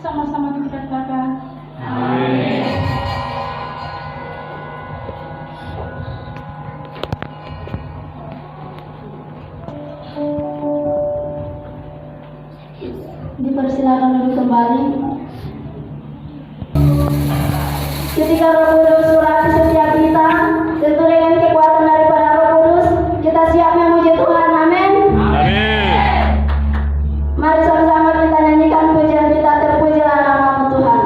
Sama-sama kita katakan Amin. Dipersilakan duduk kembali. Ketika Roh Kudus surati setiap kita, tentu dengan kekuatan daripada Roh Kudus, kita siap memuji Tuhan. Amin. Amin. Mari sama-sama kita nyanyikan pujian kita, terpujilah nama Tuhan.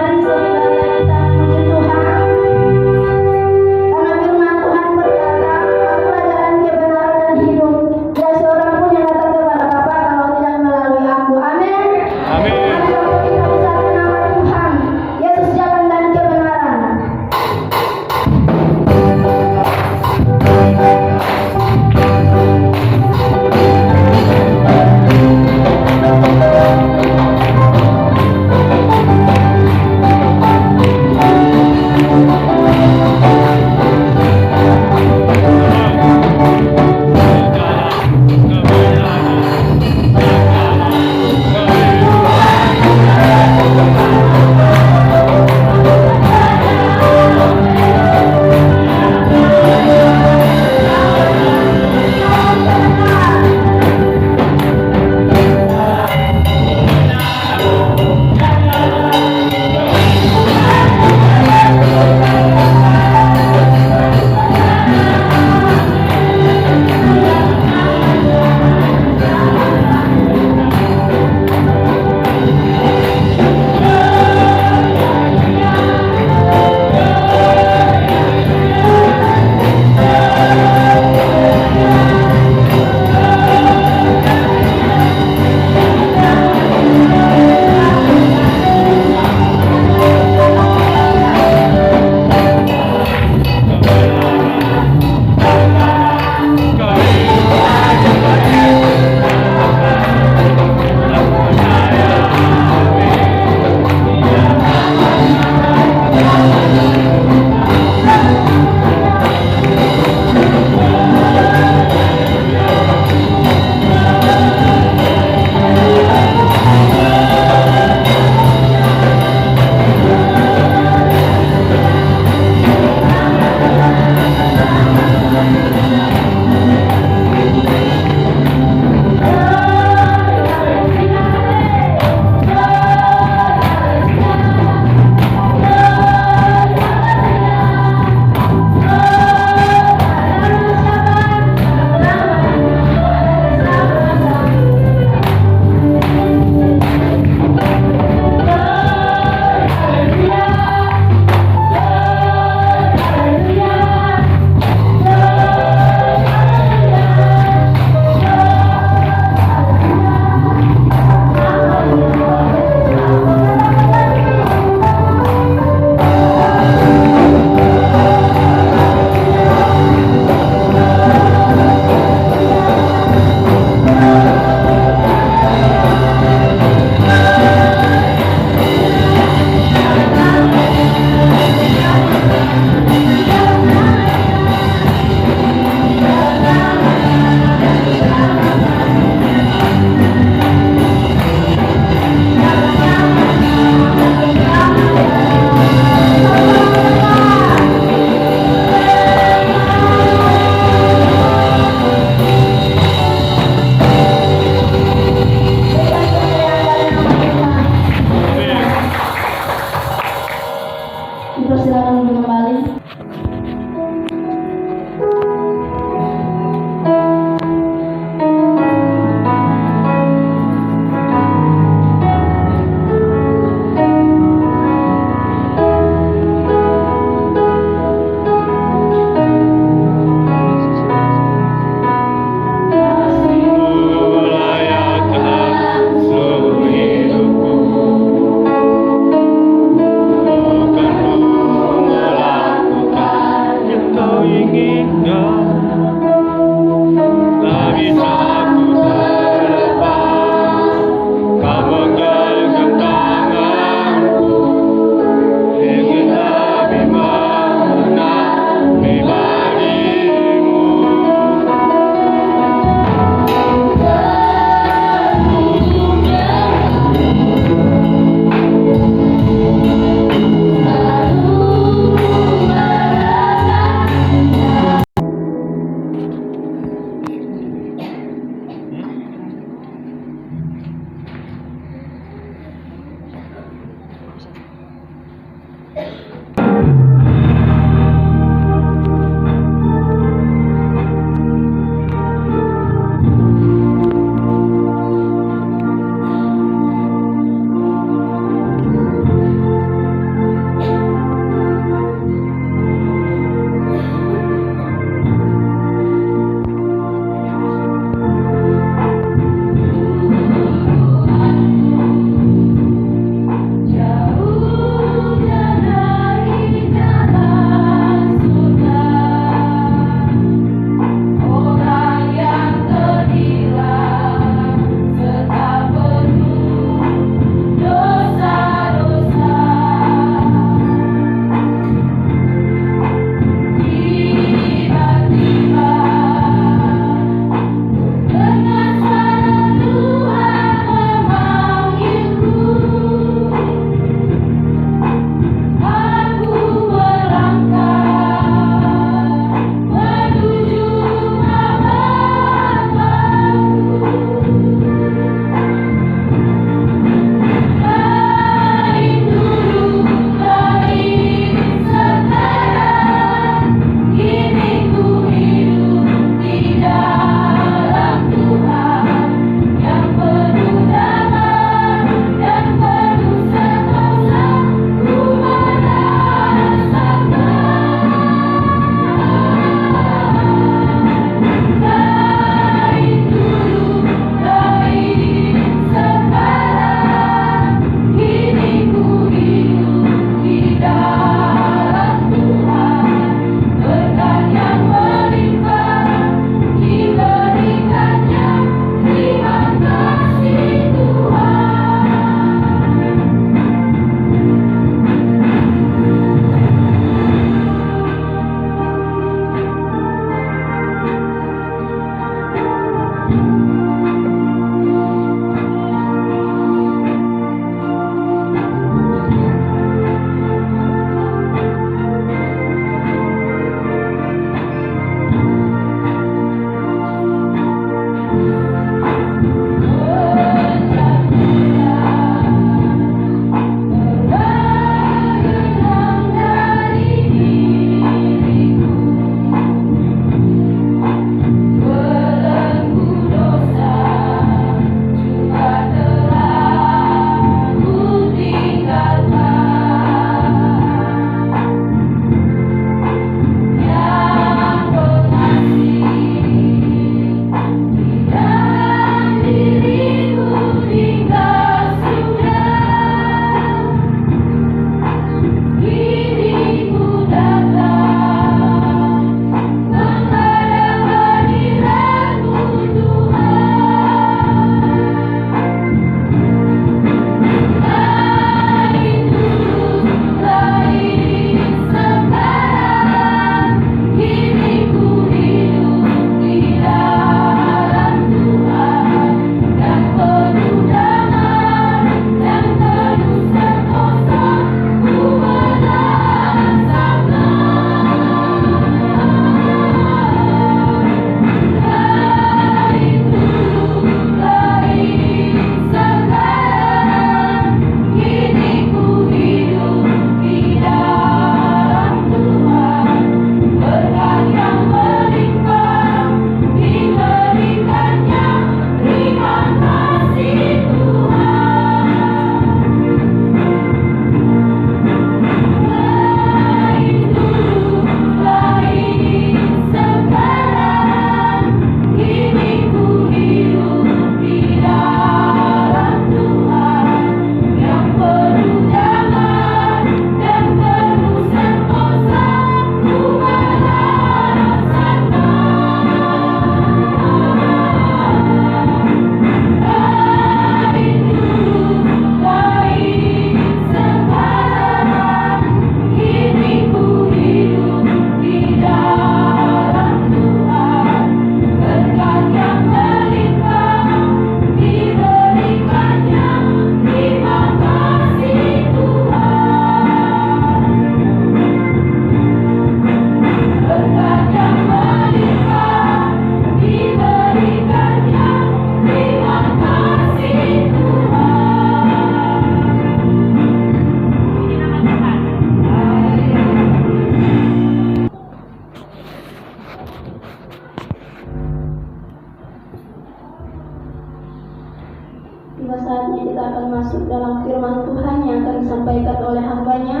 Tiba saatnya kita akan masuk dalam firman Tuhan yang akan disampaikan oleh hamba-Nya.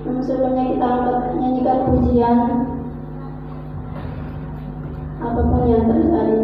Namun sebelumnya kita akan nyanyikan pujian apapun yang terjadi.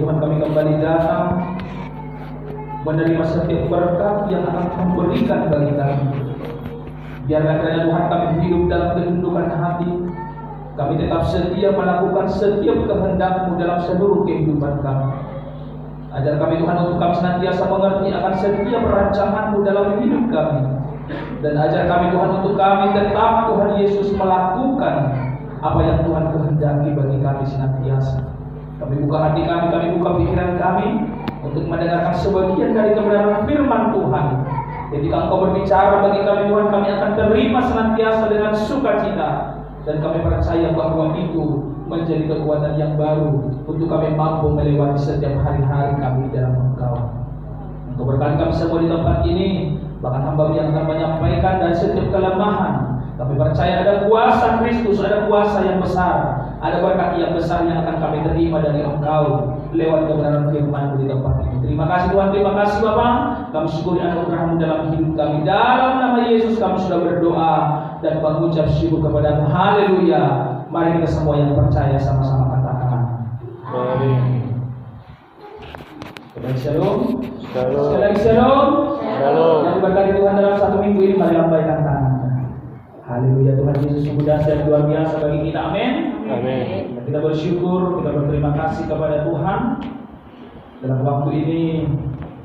Tuhan, kami kembali datang menerima setiap berkat yang akan Tuhan berikan bagi kami. Biarlah kiranya Tuhan kami hidup dalam ketundukan hati. Kami tetap setia melakukan setiap kehendak-Mu dalam seluruh kehidupan kami. Ajar kami Tuhan untuk kami senantiasa mengerti akan setiap rancangan-Mu dalam hidup kami. Dan ajar kami Tuhan untuk kami tetap Tuhan Yesus melakukan apa yang Tuhan kehendaki bagi kami senantiasa. Kami buka hati kami buka pikiran kami untuk mendengarkan sebagian dari kebenaran firman Tuhan Ketika Engkau berbicara bagi kami Tuhan, kami akan terima senantiasa dengan sukacita. Dan kami percaya bahwa itu menjadi kekuatan yang baru untuk kami mampu melewati setiap hari-hari kami dalam Engkau. Engkau berkati kami semua di tempat ini, bahkan hamba yang akan menyampaikan dan setiap kelemahan. Kami percaya ada kuasa Kristus, ada kuasa yang besar, ada berkat yang besar yang akan kami terima dari Engkau lewat kebenaran firman-Mu di tempat ini. Terima kasih Tuhan, terima kasih Bapa. Kami syukuri anugerah-Mu dalam hidup kami. Dalam nama Yesus kami sudah berdoa dan mengucap syukur kepada-Mu. Haleluya. Mari kita semua yang percaya sama-sama katakan Amin. Shalom. Shalom. Sekali lagi shalom. Shalom. Yang diberkati Tuhan dalam satu minggu ini, mari lambaikan tangan. Haleluya, Tuhan Yesus sungguh dahsyat luar biasa bagi kita. Amin. Amin. Kita bersyukur, kita berterima kasih kepada Tuhan. Dalam waktu ini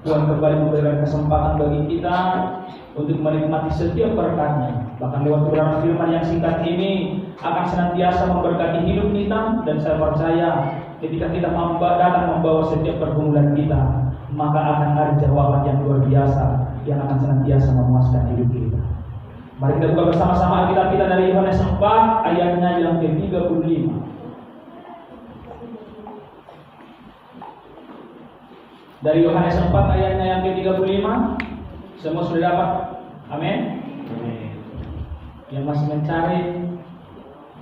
Tuhan kembali memberikan kesempatan bagi kita untuk menikmati setiap berkat-Nya. Bahkan lewat kebenaran firman yang singkat ini akan senantiasa memberkati hidup kita. Dan saya percaya ketika kita datang membawa setiap pergumulan kita, maka akan ada jawaban yang luar biasa yang akan senantiasa memuaskan hidup kita. Mari kita buka bersama-sama Alkitab kita dari Yohanes 4 ayatnya yang ke-35. Dari Yohanes 4 ayatnya yang ke-35. Semua sudah dapat? Amin. Yang masih mencari,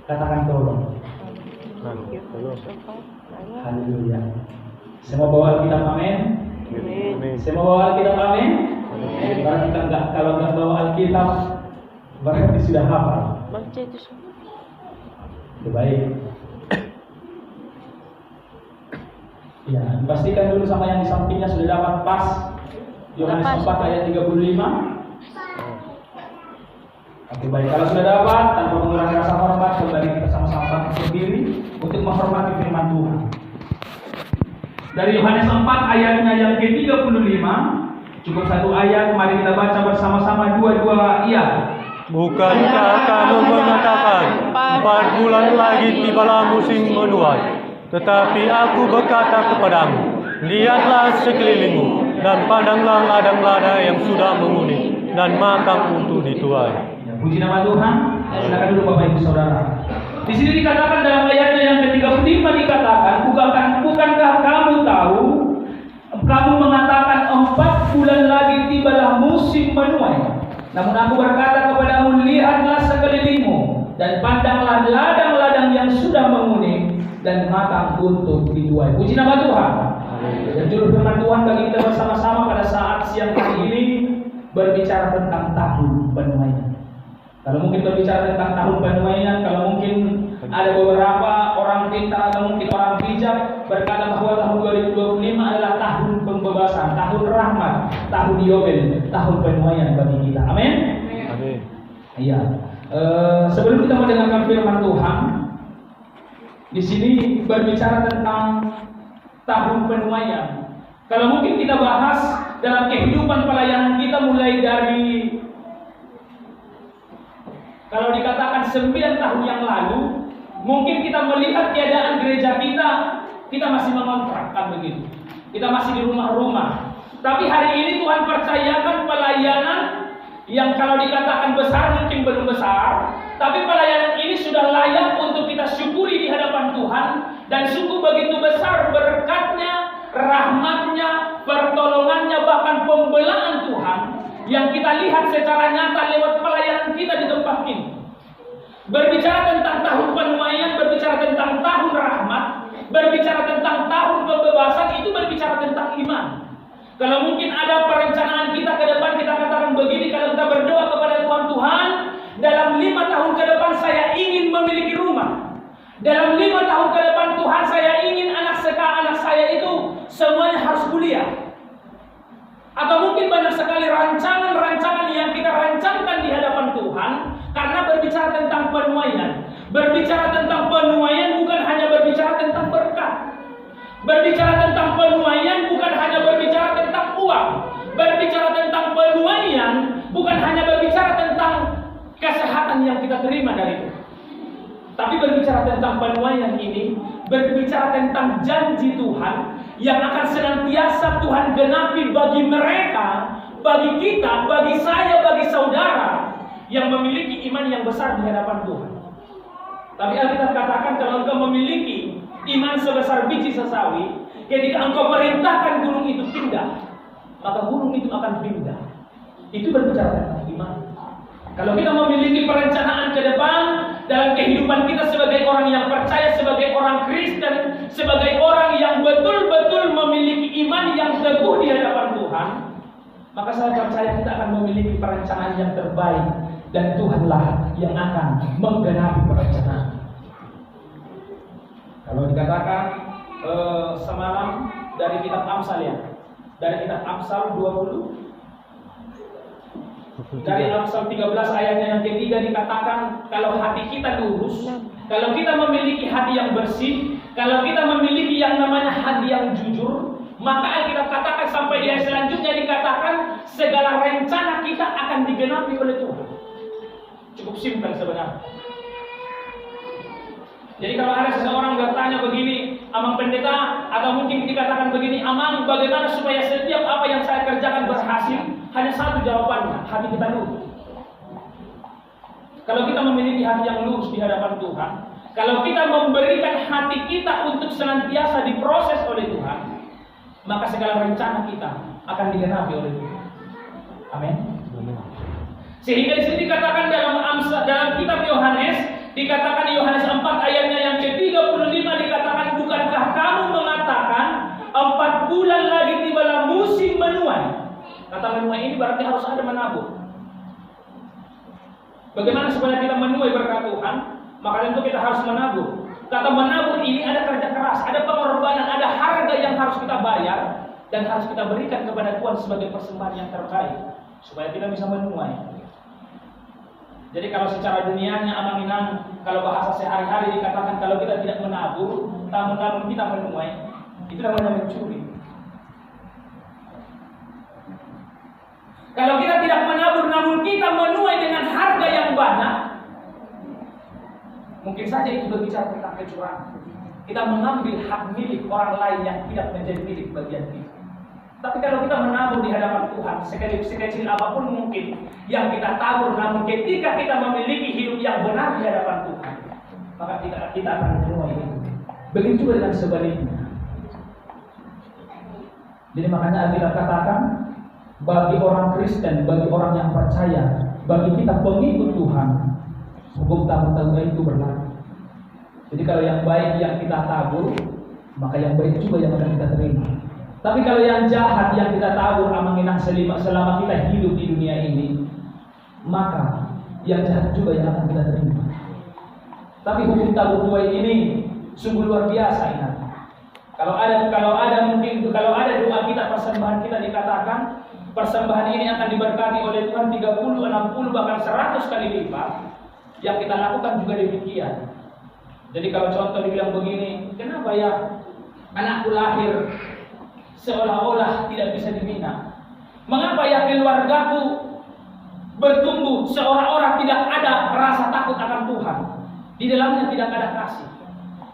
katakan tolong. Haleluya. Semua bawa Alkitab, amin. Semua bawa Alkitab, amin. Kalau kita kalau nggak bawa Alkitab, berarti sudah hafal. Itu baik. Ya, pastikan dulu sama yang di sampingnya sudah dapat pas. Yohanes 4 ayat 35. Oke, baik. Kalau sudah dapat, tanpa mengurangi rasa hormat, kembali kita sama-sama berdiri untuk menghormati firman Tuhan. Dari Yohanes 4 ayatnya yang ke-35, cukup satu ayat, mari kita baca bersama-sama dua-dua ayat. Bukankah kamu mengatakan 4 bulan lagi tibalah musim menuai? Tetapi aku berkata kepadamu, lihatlah sekelilingmu dan pandanglah ladang-ladang yang sudah menguning dan matang untuk dituai. Puji nama Tuhan. Silakan dulu Bapak Ibu Saudara. Di sini dikatakan dalam ayatnya yang ke-35 dikatakan, bukankah kamu tahu? Kamu mengatakan 4 bulan lagi tibalah musim menuai. Namun aku berkata kepadamu, lihatlah sekelilingmu dan pandanglah ladang-ladang yang sudah menguning dan matang untuk dituai. Puji nama Tuhan. Dan juru firman Tuhan bagi kita bersama-sama pada saat siang hari ini berbicara tentang tahun penuaian. Kalau mungkin berbicara tentang tahun penuaian, kalau mungkin ada beberapa orang pintar atau mungkin orang bijak berkata bahwa tahun 2025 adalah tahun pembebasan, tahun rahmat, tahun Yobel, tahun penuaian bagi kita. Amin. Amin. Iya. Sebelum kita mendengarkan firman Tuhan, di sini berbicara tentang tahun penuaian. Kalau mungkin kita bahas dalam kehidupan pelayanan kita mulai dari, kalau dikatakan 9 tahun yang lalu, mungkin kita melihat keadaan gereja kita masih mengontrakkan begitu. Kita masih di rumah-rumah. Tapi hari ini Tuhan percayakan pelayanan yang kalau dikatakan besar mungkin belum besar, tapi pelayanan ini sudah layak untuk kita syukuri di hadapan Tuhan. Dan sungguh begitu besar berkatnya, rahmatnya, pertolongannya, bahkan pembelaan Tuhan yang kita lihat secara nyata lewat pelayanan kita di tempat ini. Berbicara tentang tahun penuaian, berbicara tentang tahun rahmat, berbicara tentang tahun pembebasan, itu berbicara tentang iman. Kalau mungkin ada perencanaan kita ke depan, kita katakan begini, kalau kita berdoa kepada Tuhan, dalam 5 tahun ke depan saya ingin memiliki rumah. Dalam 5 tahun ke depan Tuhan, saya ingin anak saya itu semuanya harus kuliah. Atau mungkin banyak sekali rancangan-rancangan yang kita rancangkan di hadapan Tuhan. Karena berbicara tentang penuaian. Berbicara tentang penuaian bukan hanya berbicara tentang berkat. Berbicara tentang penuaian bukan hanya berbicara tentang uang. Berbicara tentang penuaian bukan hanya berbicara tentang kesehatan yang kita terima dari itu. Tapi berbicara tentang penuaian ini, berbicara tentang janji Tuhan yang akan senantiasa Tuhan genapi bagi mereka bagi kita, bagi saya, bagi saudara yang memiliki iman yang besar di hadapan Tuhan. Tapi Alkitab katakan kalau engkau memiliki iman sebesar biji sesawi, ketika engkau perintahkan gunung itu pindah, maka gunung itu akan pindah. Itu berbicara tentang iman. Kalau kita memiliki perencanaan ke depan dalam kehidupan kita sebagai orang yang percaya, sebagai orang Kristen, sebagai orang yang betul-betul memiliki iman yang teguh di hadapan Tuhan, maka saya percaya kita akan memiliki perencanaan yang terbaik, dan Tuhanlah yang akan menggenapi perencanaan. Kalau dikatakan semalam dari kitab Amsal ya, dari kitab Amsal 20, dari Amsal 13 ayatnya yang ketiga dikatakan kalau hati kita lurus, kalau kita memiliki hati yang bersih, kalau kita memiliki yang namanya hati yang jujur, maka Alkitab katakan sampai di ayat selanjutnya dikatakan segala rencana kita akan digenapi oleh Tuhan. Cukup simpel sebenarnya. Jadi kalau ada seseorang bertanya begini, Amang Pendeta, atau mungkin dikatakan begini, Amang, bagaimana supaya setiap apa yang saya kerjakan berhasil? Hanya satu jawabannya, hati kita lurus. Kalau kita memiliki hati yang lurus di hadapan Tuhan, kalau kita memberikan hati kita untuk senantiasa diproses oleh Tuhan, maka segala rencana kita akan digenapi oleh Tuhan. Amin. Sehingga di sini dikatakan dalam kitab Yohanes, dikatakan Yohanes 4 ayatnya yang ke-35 dikatakan, bukankah kamu mengatakan 4 bulan lagi tibalah musim menuai? Kata menuai ini berarti harus ada menabur. Bagaimana supaya kita menuai berkat Tuhan? Maka tentu kita harus menabur. Kata menabur ini ada kerja keras, ada pengorbanan, ada harga yang harus kita bayar dan harus kita berikan kepada Tuhan sebagai persembahan yang terbaik supaya kita bisa menuai. Jadi kalau secara dunianya Aminang, kalau bahasa sehari-hari dikatakan kalau kita tidak menabur, namun kita menuai, itu namanya mencuri. Kalau kita tidak menabur namun kita menuai dengan harga yang banyak, mungkin saja itu berbicara tentang kecurangan. Kita mengambil hak milik orang lain yang tidak menjadi milik bagian kita. Tapi kalau kita menabur di hadapan Tuhan, sekecil apapun mungkin yang kita tabur, namun ketika kita memiliki hidup yang benar di hadapan Tuhan, maka kita akan menuai itu. Begitu juga dengan sebaliknya. Jadi makanya Alkitab katakan, bagi orang Kristen, bagi orang yang percaya, bagi kita pengikut Tuhan, hukum tabur-taburan itu berlaku. Jadi kalau yang baik yang kita tabur, maka yang baik juga yang akan kita terima. Tapi kalau yang jahat yang kita tabur amanginang selama kita hidup di dunia ini, maka yang jahat juga yang akan kita terima. Tapi hukum tabur tuai ini sungguh luar biasa ingat. Kalau ada doa kita, persembahan kita dikatakan persembahan ini akan diberkati oleh Tuhan 30, 60 bahkan 100 kali lipat. Yang kita lakukan juga demikian. Jadi kalau contoh dibilang begini, kenapa ya anakku lahir seolah-olah tidak bisa dibina? Mengapa ya keluargaku bertumbuh seolah-olah tidak ada rasa takut akan Tuhan? Di dalamnya tidak ada kasih.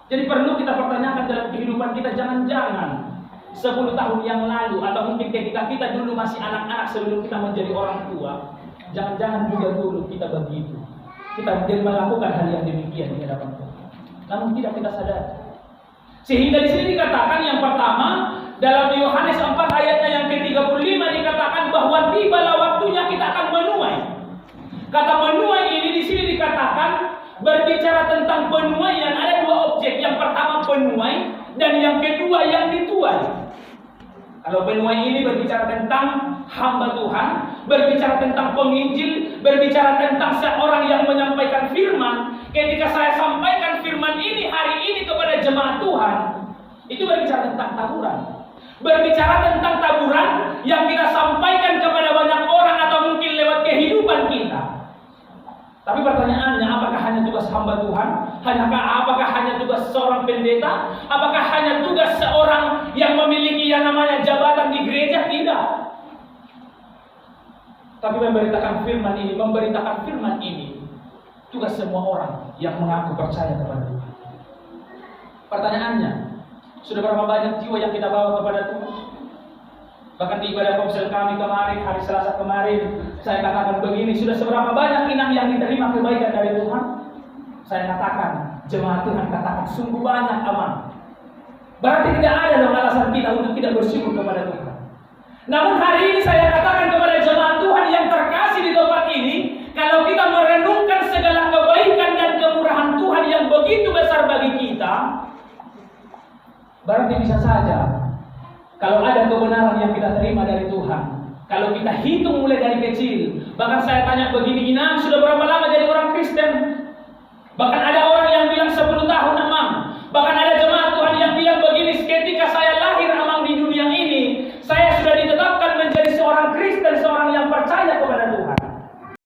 Jadi perlu kita pertanyakan dalam kehidupan kita, jangan-jangan 10 tahun yang lalu atau mungkin ketika kita dulu masih anak-anak sebelum kita menjadi orang tua, jangan-jangan juga dulu kita begitu. Kita melakukan hal yang demikian di hadapan Tuhan. Namun tidak kita sadari. Sehingga di sini dikatakan yang pertama dalam Yohanes 4 ayatnya yang ke-35 dikatakan bahwa tibalah waktunya kita akan menuai. Kata menuai ini di sini dikatakan berbicara tentang penuaian, ada 2 objek. Yang pertama penuai dan yang kedua yang dituai. Kalau penuai ini berbicara tentang hamba Tuhan, berbicara tentang penginjil, berbicara tentang seorang yang menyampaikan firman. Ketika saya sampaikan firman ini hari ini kepada jemaat Tuhan, itu berbicara tentang taburan. Berbicara tentang taburan yang kita sampaikan kepada banyak orang atau mungkin lewat kehidupan kita. Tapi pertanyaannya, apakah hanya tugas hamba Tuhan? Apakah hanya tugas seorang pendeta? Apakah hanya tugas seorang yang memiliki yang namanya jabatan di gereja? Tidak. Tapi memberitakan firman ini tugas semua orang yang mengaku percaya kepada Tuhan. Pertanyaannya, sudah berapa banyak jiwa yang kita bawa kepada Tuhan? Bahkan di ibadah komsel kami kemarin, hari Selasa kemarin, saya katakan begini, sudah seberapa banyak inang yang diterima kebaikan dari Tuhan? Saya katakan, jemaat Tuhan katakan, sungguh banyak aman. Berarti tidak ada dong alasan kita untuk tidak bersyukur kepada Tuhan. Namun hari ini saya katakan kepada jemaat Tuhan yang terkasih di tempat ini, kalau kita merenungkan segala kebaikan dan kemurahan Tuhan yang begitu besar bagi kita, berarti bisa saja kalau ada kebenaran yang kita terima dari Tuhan, kalau kita hitung mulai dari kecil, bahkan saya tanya begini, Inang sudah berapa lama jadi orang Kristen? Bahkan